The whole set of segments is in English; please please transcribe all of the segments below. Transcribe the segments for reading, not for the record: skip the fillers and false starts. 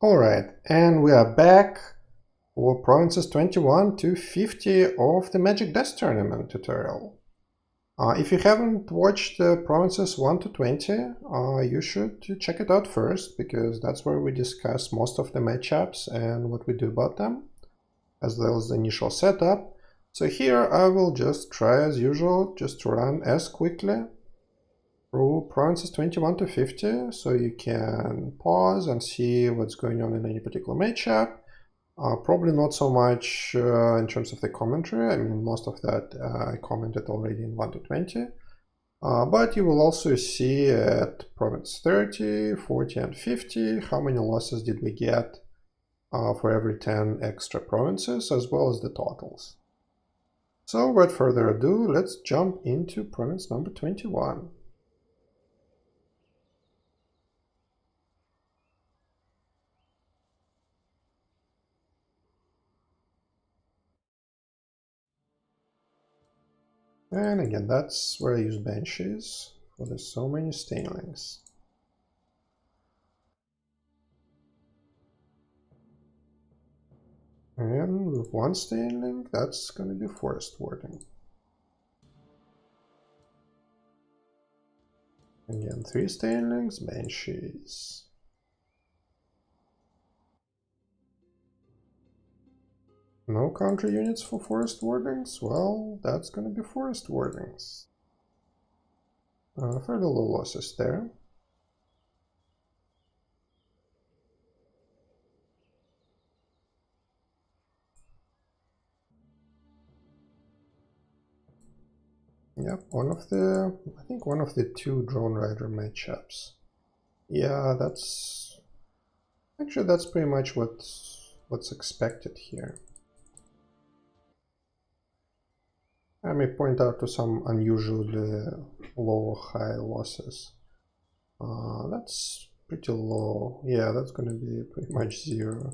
Alright, and we are back for provinces 21 to 50 of the Magic Death Tournament tutorial. If you haven't watched provinces 1 to 20, you should check it out first, because that's where we discuss most of the matchups and what we do about them, as well as the initial setup. So here I will just try as usual, just to run as quickly through provinces 21 to 50, so you can pause and see what's going on in any particular matchup. Probably not so much in terms of the commentary. I mean, most of that I commented already in 1 to 20. But you will also see at province 30, 40, and 50 how many losses did we get for every 10 extra provinces, as well as the totals. So without further ado, let's jump into province number 21. And again, that's where I use Banshees, for there's so many Stainlings. And with one Stainling, that's going to be Forest Warding. Again, 3 Stainlings, Banshees. No counter units for Forest Wardings? Well, that's going to be Forest Wardings. Fairly low losses there. Yep, I think one of the 2 Drone Rider matchups. Yeah, that's pretty much what's expected here. I may point out to some unusually low or high losses. That's pretty low. Yeah, that's going to be pretty much zero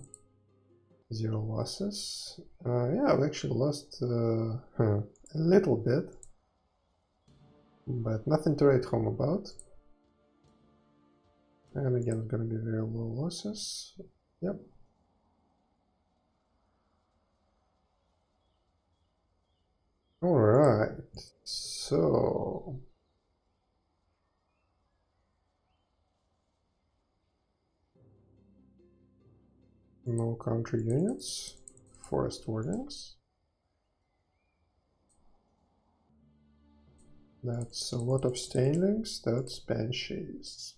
losses. Yeah, I've actually lost a little bit, but nothing to write home about. And again, it's going to be very low losses. Yep. All right, so no counter units, Forest Wardings. That's a lot of Stainlings, that's Banshees.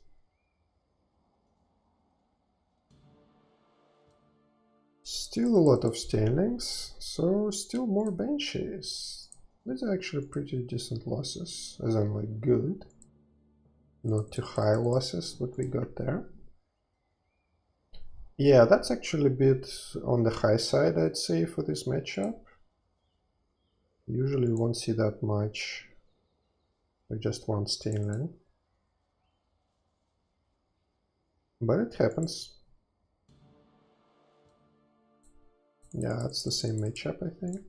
Still a lot of Stainlings, so still more Banshees. These are actually pretty decent losses, as in like good. Not too high losses, what we got there. Yeah, that's actually a bit on the high side, I'd say, for this matchup. Usually you won't see that much with just one Stainling. But it happens. Yeah, it's the same matchup, I think.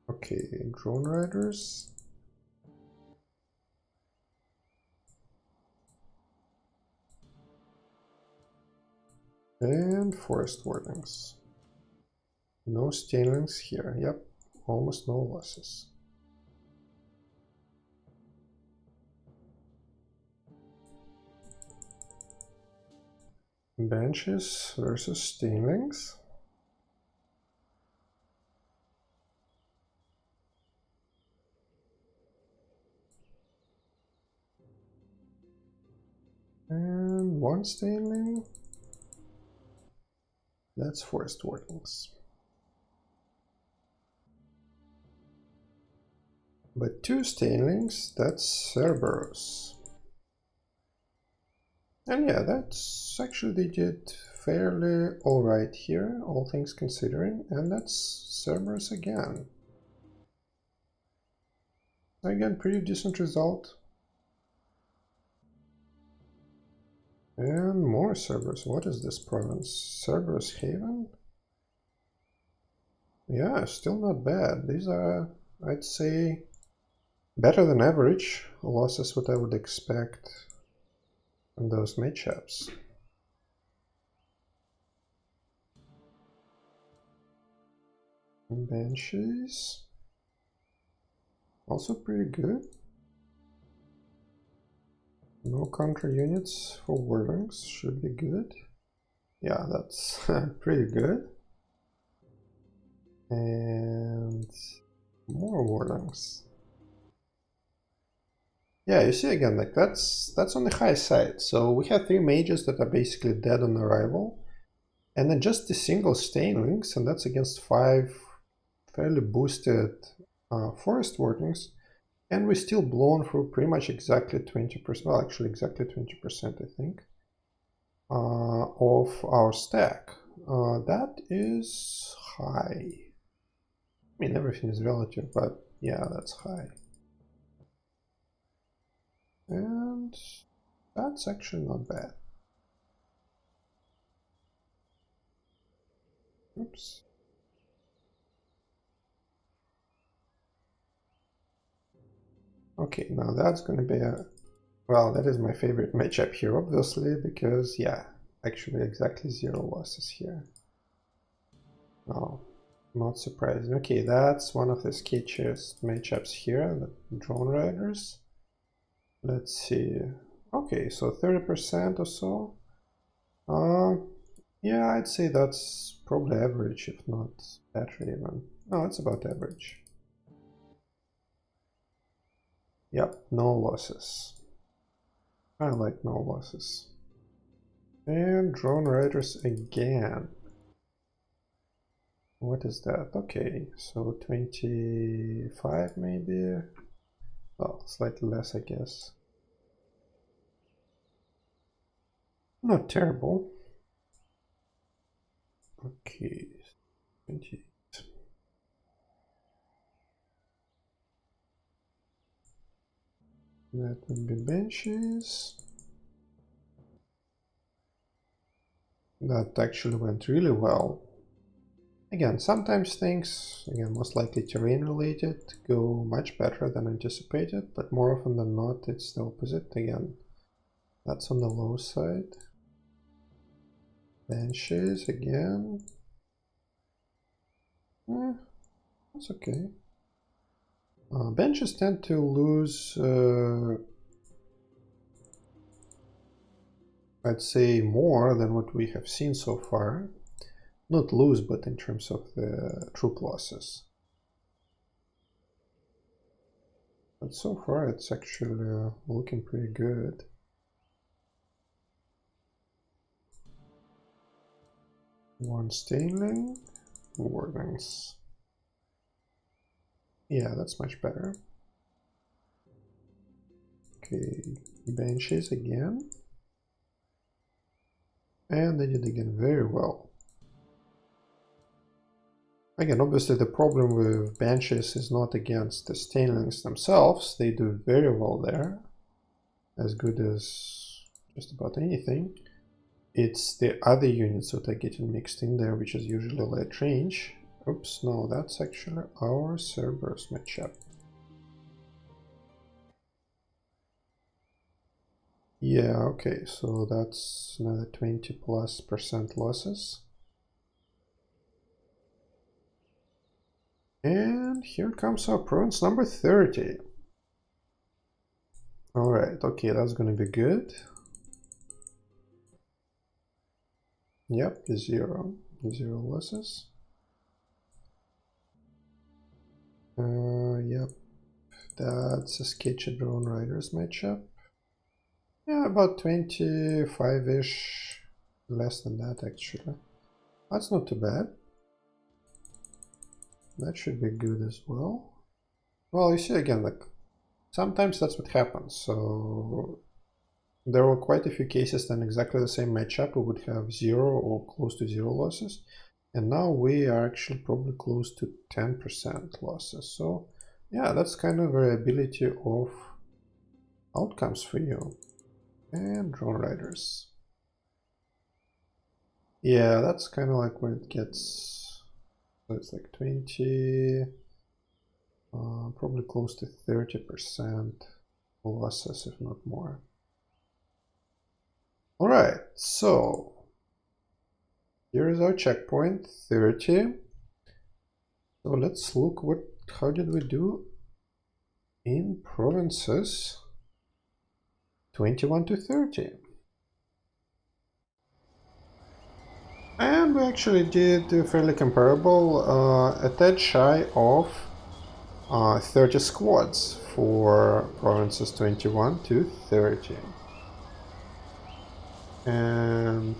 Okay, Drone Riders. And Forest Wardings. No Stainlings here. Yep, almost no losses. Banshees versus Stainlings. And one Stainling. That's Forest Wardings. But 2 Stainlings, that's Cerberus. And yeah, that's actually, they did fairly alright here, all things considering, and that's Cerberus again. Again, pretty decent result. And more Cerberus. What is this province? Cerberus Haven? Yeah, still not bad. These are, I'd say, Better than average losses, what I would expect in those matchups. Benches. Also pretty good. No counter units for whirlings, should be good. Yeah, that's pretty good. And more whirlings. Yeah, you see again, like that's on the high side. So we have 3 mages that are basically dead on arrival. And then just the single Stainlings, and that's against 5 fairly boosted forest workings. And we're still blown through pretty much exactly 20%, well actually exactly 20% I think, of our stack. That is high. I mean, everything is relative, but yeah, that's high. And that's actually not bad. Oops. Okay, now that's going to be a... Well, that is my favorite matchup here, obviously, because, yeah, actually exactly 0 losses here. Oh, not surprising. Okay, that's one of the sketchiest matchups here, the drone riders. Let's see. Okay, so 30% or so. Yeah, I'd say that's probably average, if not better even. No, it's about average. Yep, no losses. I like no losses. And drone riders again. What is that? Okay, so 25 maybe. Well, slightly less, I guess. Not terrible. Okay, 28. That would be benches. That actually went really well. Again, sometimes things, again, most likely terrain related, go much better than anticipated, but more often than not, it's the opposite. Again, that's on the low side. Benches again. That's okay. Benches tend to lose, I'd say, more than what we have seen so far. Not lose, but in terms of the troop losses. But so far it's actually looking pretty good. One Stainling, Wardens. Yeah, that's much better. Okay, benches again. And they did again very well. Again, obviously the problem with benches is not against the Stainlings themselves. They do very well there. As good as just about anything. It's the other units that are getting mixed in there, which is usually light range. Oops, no, that's actually our Cerberus matchup. Yeah, okay, so that's another 20+% losses. And here comes our province number 30. Alright, okay, that's gonna be good. Yep, 0 losses. Yep, that's a sketchy drone riders matchup. Yeah, about 25-ish, less than that actually. That's not too bad. That should be good as well. Well, you see again, like, sometimes that's what happens. So there were quite a few cases then exactly the same matchup, we would have 0 or close to 0 losses. And now we are actually probably close to 10% losses. So yeah, that's kind of variability of outcomes for you. And drone riders. Yeah, that's kind of like when it gets, so it's like 20, Probably close to 30% losses, if not more. All right, so here is our checkpoint, 30. So let's look how did we do in provinces 21 to 30. And we actually did fairly comparable, a tad shy of 30 squads for provinces 21 to 30. And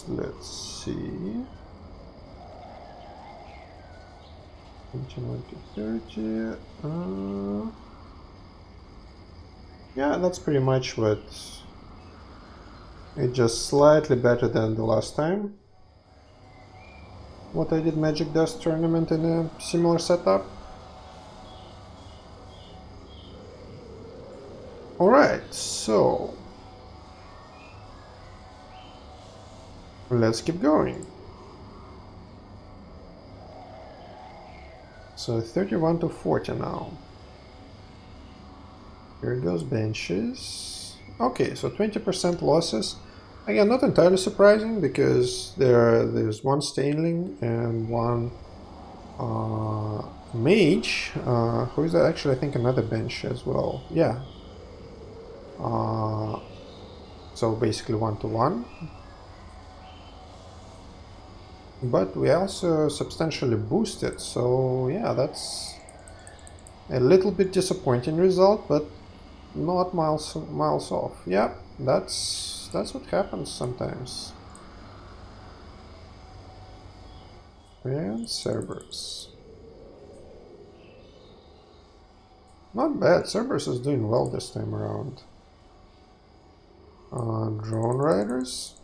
let's see. 21 to 30. Yeah, that's pretty much what. It's just slightly better than the last time. What I did Magic Dust tournament in a similar setup. Alright, so let's keep going. So 31 to 40 now. Here goes benches. Okay, so 20% losses. Again, not entirely surprising because there's one Stainling and one Mage, who is actually I think another bench as well. Yeah. So basically 1-to-1. But we also substantially boosted, so yeah, that's a little bit disappointing result, but not miles off. Yeah, that's what happens sometimes. And Cerberus. Not bad. Cerberus is doing well this time around. Drone Riders.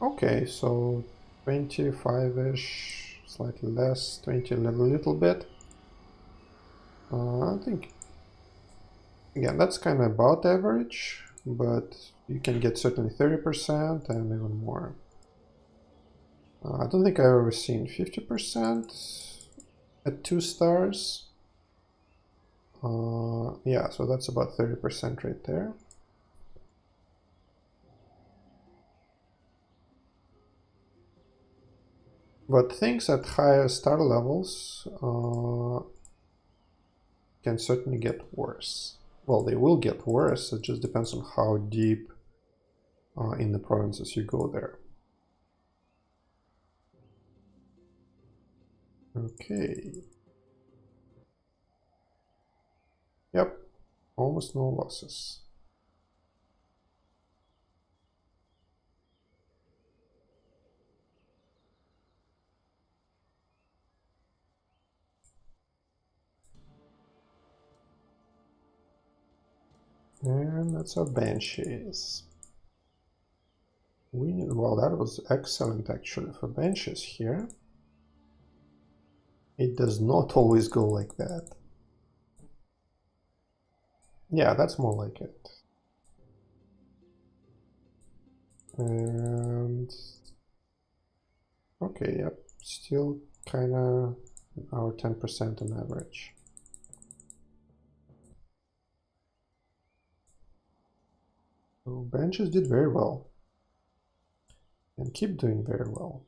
Okay, so 25-ish, slightly less, 20 a little bit. I think, again, that's kind of about average, but you can get certainly 30% and even more. I don't think I've ever seen 50% at 2 stars. Yeah, so that's about 30% right there. But things at higher star levels can certainly get worse. Well, they will get worse, it just depends on how deep in the provinces you go there. Okay. Yep, almost no losses. And that's our Banshees. Well, that was excellent actually for Banshees here. It does not always go like that. Yeah, that's more like it. And okay, yep, still kind of our 10% on average. So Banshees did very well and keep doing very well.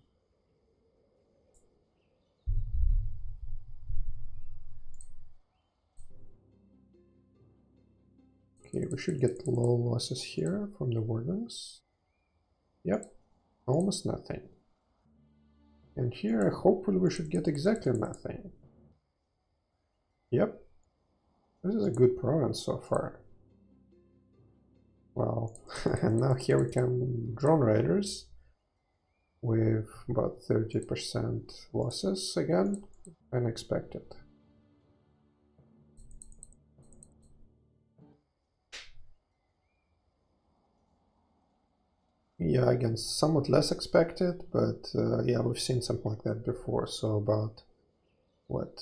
Okay, we should get low losses here from the Wardens. Yep, almost nothing. And here, hopefully we should get exactly nothing. Yep, this is a good province so far. Well, and now here we come Drone Raiders with about 30% losses again, unexpected. Yeah, again, somewhat less expected, but yeah, we've seen something like that before. So about, what,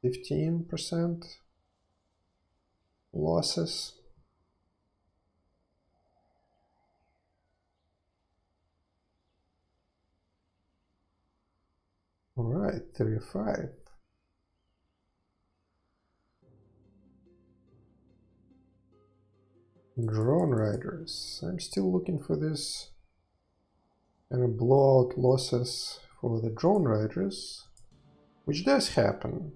15% losses. Alright, 35. Drone riders. I'm still looking for this kind of blowout losses for the drone riders, which does happen.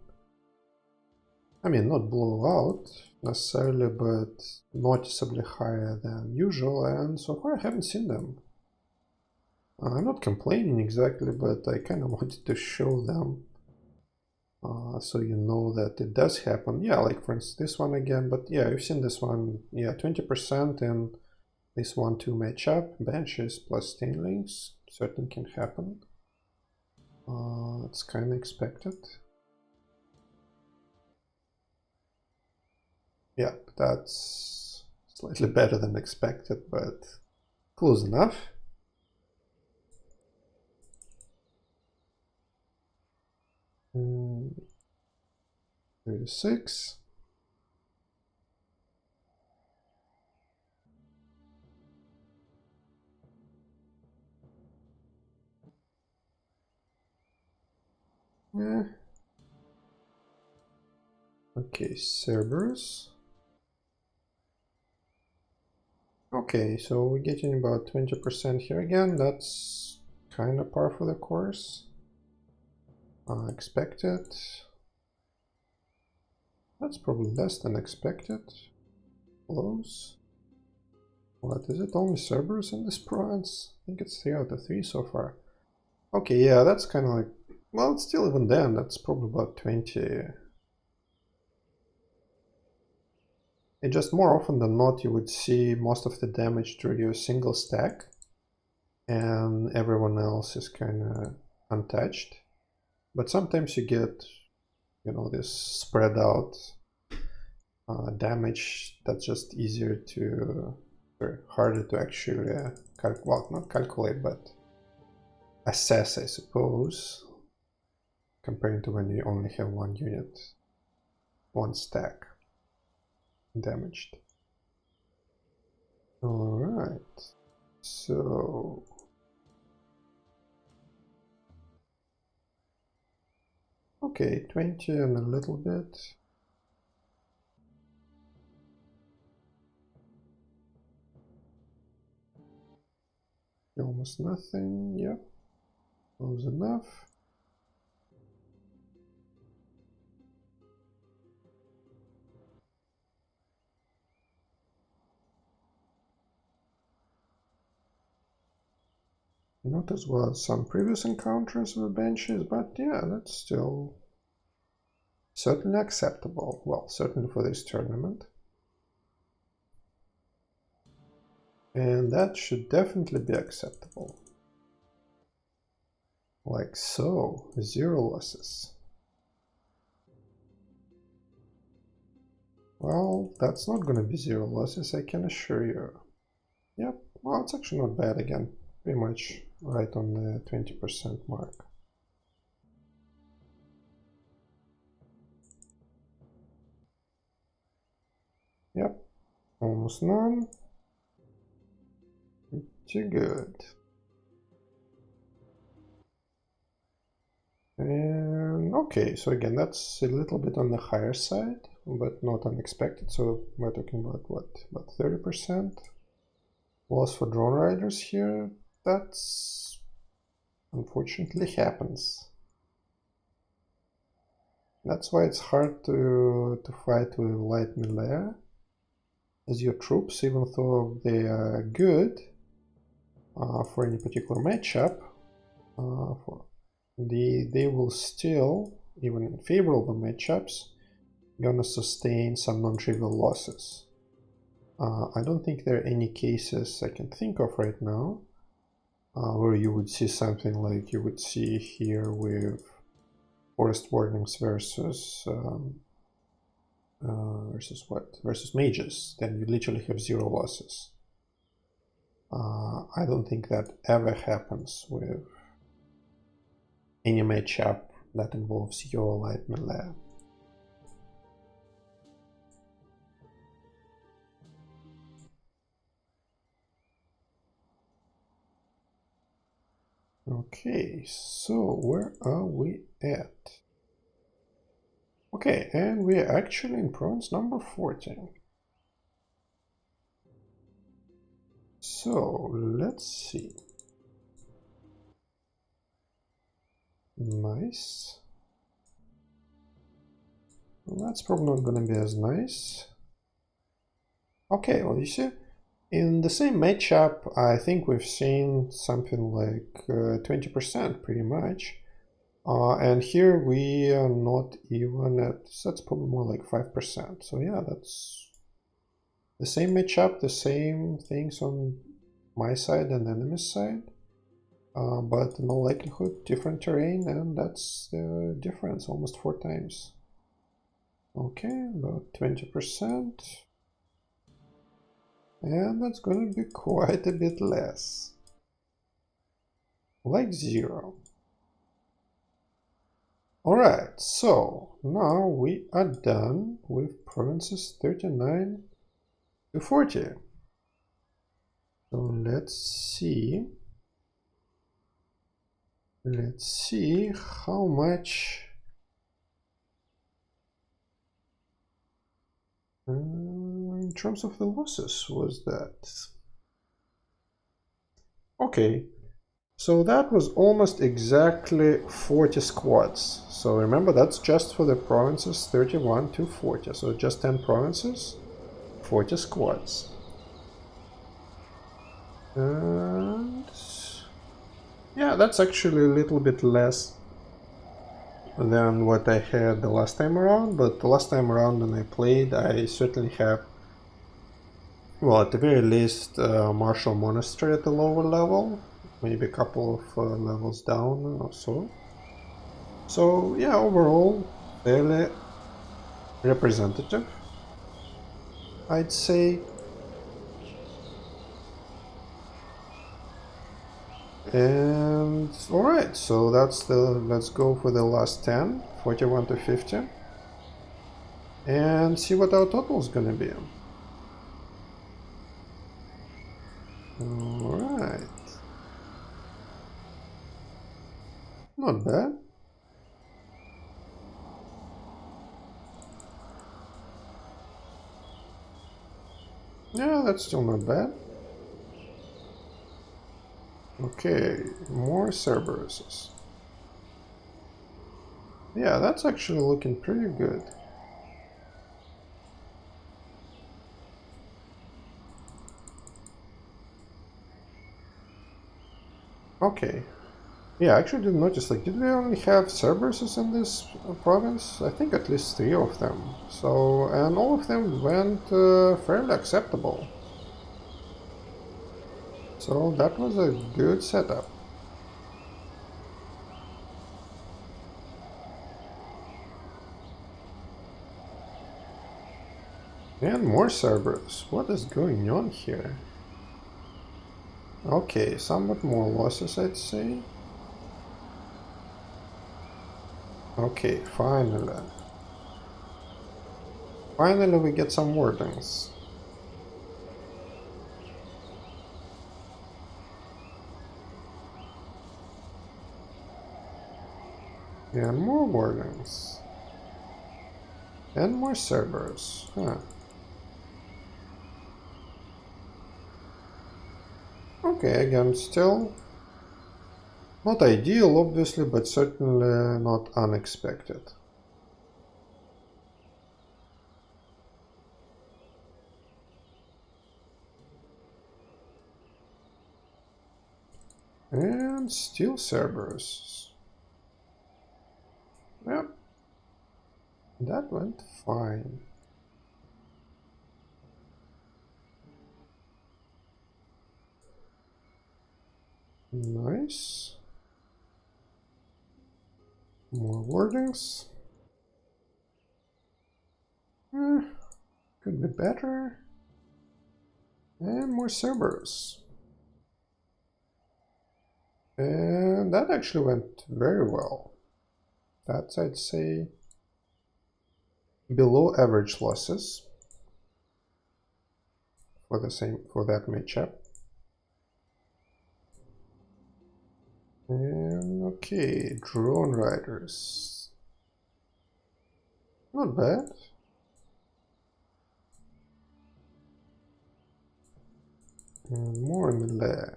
I mean, not blowout necessarily, but noticeably higher than usual, and so far I haven't seen them. I'm not complaining exactly, but I kind of wanted to show them so you know that it does happen. Yeah, like for instance this one again, but yeah, you've seen this one. Yeah, 20% in this 1-2 matchup, benches plus 10 links, certainly can happen. It's kind of expected. Yeah, that's slightly better than expected, but close enough. Mm, 36. Yeah. Okay, Cerberus. Okay, so we're getting about 20% here again. That's kind of par for the course. Expected. That's probably less than expected. Close. What is it? Only Cerberus in this province? I think it's 3 out of 3 so far. Okay, yeah, that's kind of like, well, it's still even then. That's probably about 20. It just more often than not, you would see most of the damage through your single stack, and everyone else is kind of untouched. But sometimes you get, you know, this spread out damage that's just easier to, or harder to actually, well, not calculate, but assess, I suppose, comparing to when you only have one unit, one stack damaged. All right, so okay, 20 and a little bit. Almost nothing, yep, close enough. Not as well as some previous encounters with benches, but yeah, that's still certainly acceptable. Well, certainly for this tournament. And that should definitely be acceptable. Like so, 0 losses. Well, that's not gonna be 0 losses, I can assure you. Yep, well, it's actually not bad again. Pretty much right on the 20% mark. Yep, almost none. Pretty good. And okay, so again, that's a little bit on the higher side, but not unexpected. So we're talking about what, about 30% loss for drone riders here. That's unfortunately happens. That's why it's hard to fight with light melee, as your troops, even though they are good for any particular matchup, they will still, even in favorable matchups, gonna sustain some non-trivial losses. I don't think there are any cases I can think of right now where you would see something like you would see here with forest warnings versus what? Versus mages. Then you literally have 0 losses. I don't think that ever happens with any matchup that involves your light melee. Okay, so where are we at? Okay, and we are actually in province number 14. So let's see. Nice. Well, that's probably not gonna be as nice. Okay, well, you see, in the same matchup, I think we've seen something like 20% pretty much. And here we are not even at, that's probably more like 5%. So yeah, that's the same matchup, the same things on my side and enemy's side. But in all likelihood, different terrain, and that's the difference, almost 4 times. Okay, about 20%. And that's going to be quite a bit less. Like 0. Alright, so now we are done with provinces 39 to 40. So let's see. Let's see how much in terms of the losses was that. Okay, so that was almost exactly 40 squads. So remember, that's just for the provinces 31 to 40. So just 10 provinces, 40 squads. And yeah, that's actually a little bit less than what I had the last time around. But the last time around when I played, I certainly have, well, at the very least, Martial Monastery at the lower level. Maybe a couple of levels down or so. So yeah, overall, fairly representative, I'd say. And alright, so that's the, let's go for the last 10, 41 to 50. And see what our total is gonna be. Alright. Not bad. Yeah, that's still not bad. Okay, more Cerberuses. Yeah, that's actually looking pretty good. Okay. Yeah, I actually didn't notice, like, did we only have Cerberuses in this province? I think at least 3 of them. So, and all of them went fairly acceptable. So that was a good setup. And more Cerberus. What is going on here? Okay, somewhat more losses, I'd say. Okay, finally. Finally we get some wardings. And more wardings. And more Cerberus. Huh. Okay, again, still not ideal, obviously, but certainly not unexpected. And still Cerberus. Yep. That went fine. Nice. More wordings. Could be better. And more Cerberus. And that actually went very well. That's, I'd say, below average losses for the same, for that matchup. And okay, drone riders. Not bad. And more melee.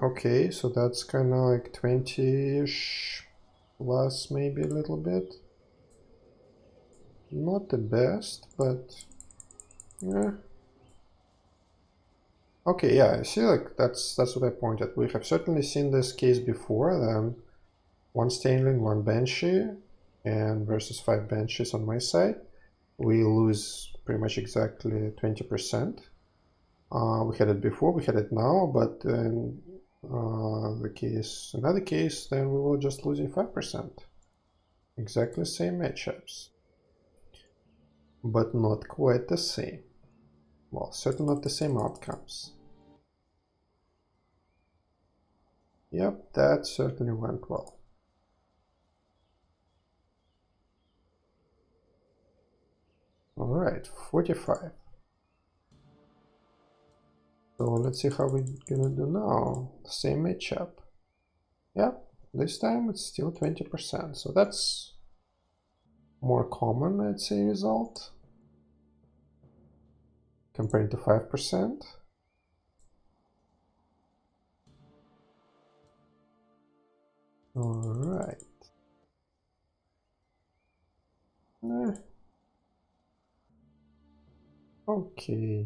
Okay, so that's kind of like 20-ish plus maybe a little bit. Not the best, but yeah. Okay, yeah, I see, like that's what I pointed. We have certainly seen this case before, then one Stainling, one Banshee, and versus 5 Banshees on my side. We lose pretty much exactly 20%. We had it before, we had it now, but in another case, then we were just losing 5%. Exactly same matchups, but not quite the same. Well, certainly not the same outcomes. Yep, that certainly went well. All right, 45. So let's see how we're gonna do now. Same matchup. Yep, this time it's still 20%. So that's more common, I'd say, result compared to 5%. All right. Okay.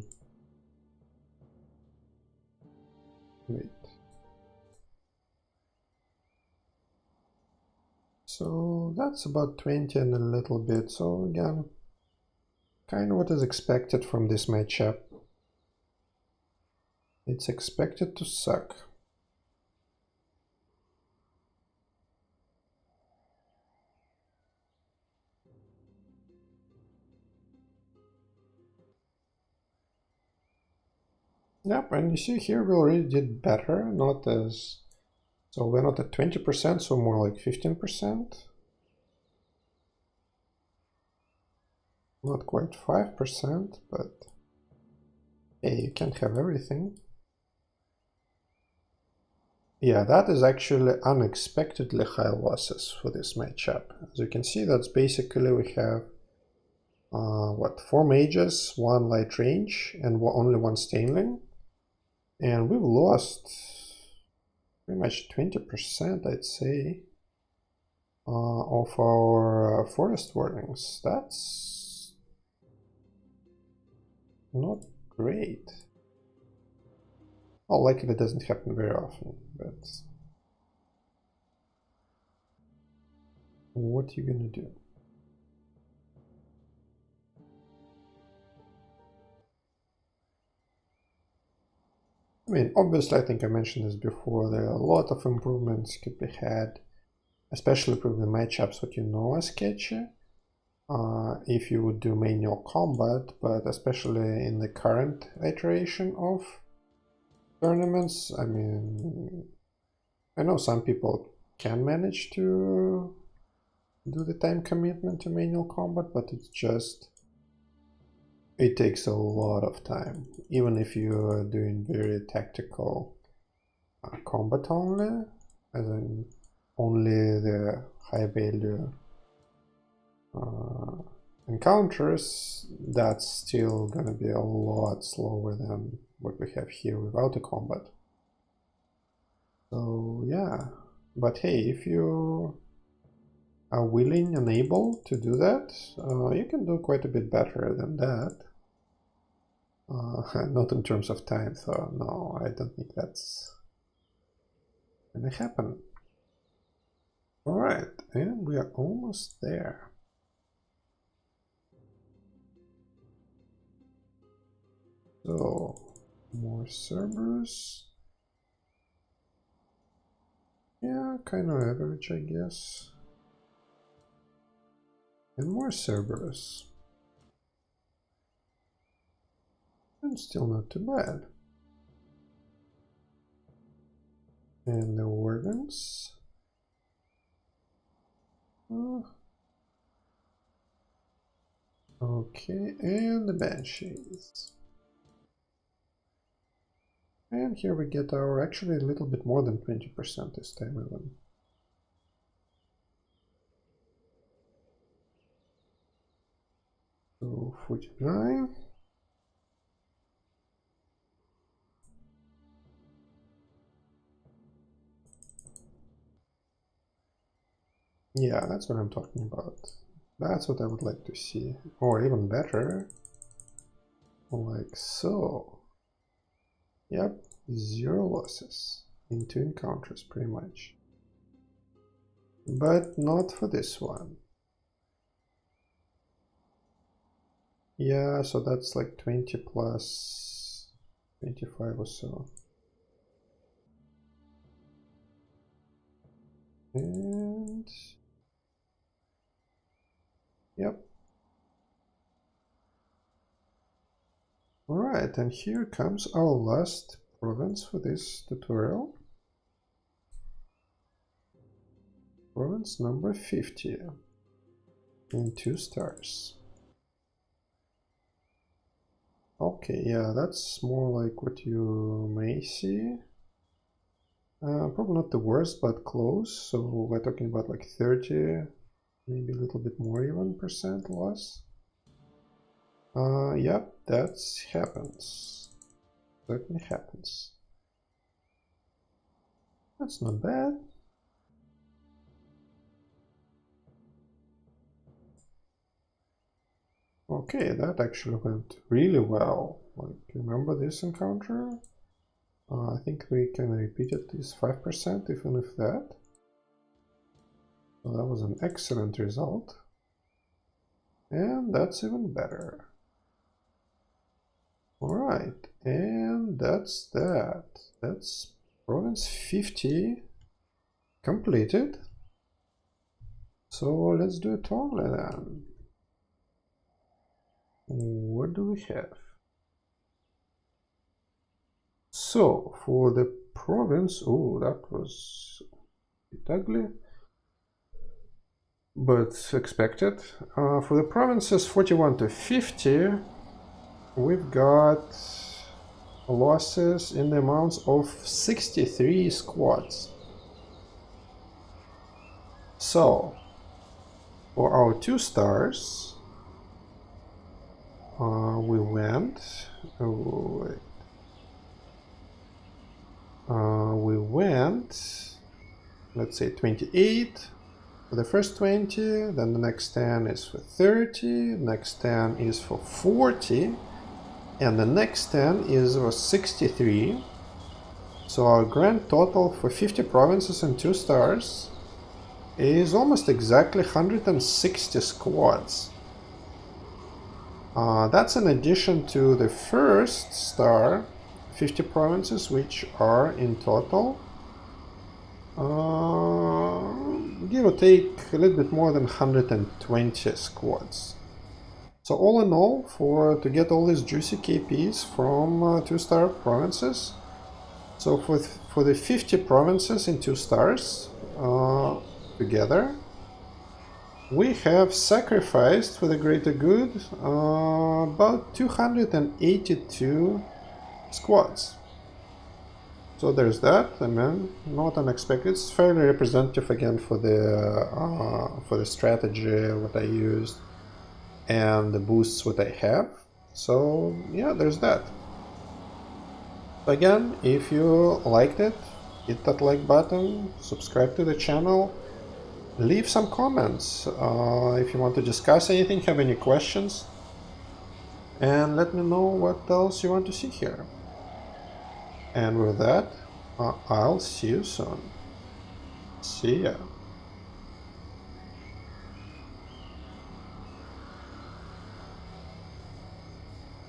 Wait. So that's about 20 and a little bit. So again, kind of what is expected from this matchup. It's expected to suck. Yep, and you see here we already did better, not as... So we're not at 20%, so more like 15%. Not quite 5%, but hey, you can't have everything. Yeah, that is actually unexpectedly high losses for this matchup. As you can see, that's basically we have what, 4 mages, 1 light range, and only 1 Stainling. And we've lost pretty much 20%, I'd say, of our forest warnings. That's not great. Well, likely it doesn't happen very often, but what are you gonna do? I mean, obviously, I think I mentioned this before, there are a lot of improvements could be had, especially improving matchups what you know are sketchy. If you would do manual combat, but especially in the current iteration of tournaments, I mean, I know some people can manage to do the time commitment to manual combat, but it's just, it takes a lot of time, even if you're doing very tactical combat only, as in only the high value encounters. That's still gonna be a lot slower than what we have here without a combat. So yeah, but hey, if you are willing and able to do that, you can do quite a bit better than that. Not in terms of time, so no, I don't think that's gonna happen. Alright, and we are almost there. So, more Cerberus. Yeah, kind of average, I guess. And more Cerberus. And still not too bad. And the organs. Okay, and the Banshees. And here we get our actually a little bit more than 20% this time even. So 49. Yeah, that's what I'm talking about. That's what I would like to see. Or even better, like so. Yep, 0 losses in 2 encounters pretty much. But not for this one. Yeah, so that's like 20 plus 25 or so. And yep. Alright, and here comes our last province for this tutorial. Province number 50 in 2 stars. Okay, yeah, that's more like what you may see. Probably not the worst, but close. So we're talking about like 30, maybe a little bit more even percent loss. Yep, that happens. Certainly happens. That's not bad. Okay, that actually went really well. Like, remember this encounter? I think we can repeat it is 5%, even if that. So that was an excellent result. And that's even better. Alright, and that's that. That's province 50 completed. So let's do it totally then. What do we have? So for the province, oh, that was a bit ugly, but expected. For the provinces 41 to 50, we've got losses in the amounts of 63 squads. So for our 2 stars, we went. Oh, wait. We went, let's say 28 for the first 20, then the next 10 is for 30, next 10 is for 40, and the next 10 is for 63. So our grand total for 50 provinces and 2 stars is almost exactly 160 squads. That's in addition to the first star 50 provinces, which are in total, give or take, a little bit more than 120 squads. So all in all, to get all these juicy KPs from 2-star provinces, so for the 50 provinces in 2 stars together, we have sacrificed for the greater good about 282 squads. So there's that. I mean, not unexpected. It's fairly representative again for the strategy what I used and the boosts what I have. So yeah, there's that. Again, if you liked it, hit that like button, subscribe to the channel, leave some comments if you want to discuss anything, have any questions, and let me know what else you want to see here. And with that, I'll see you soon. See ya.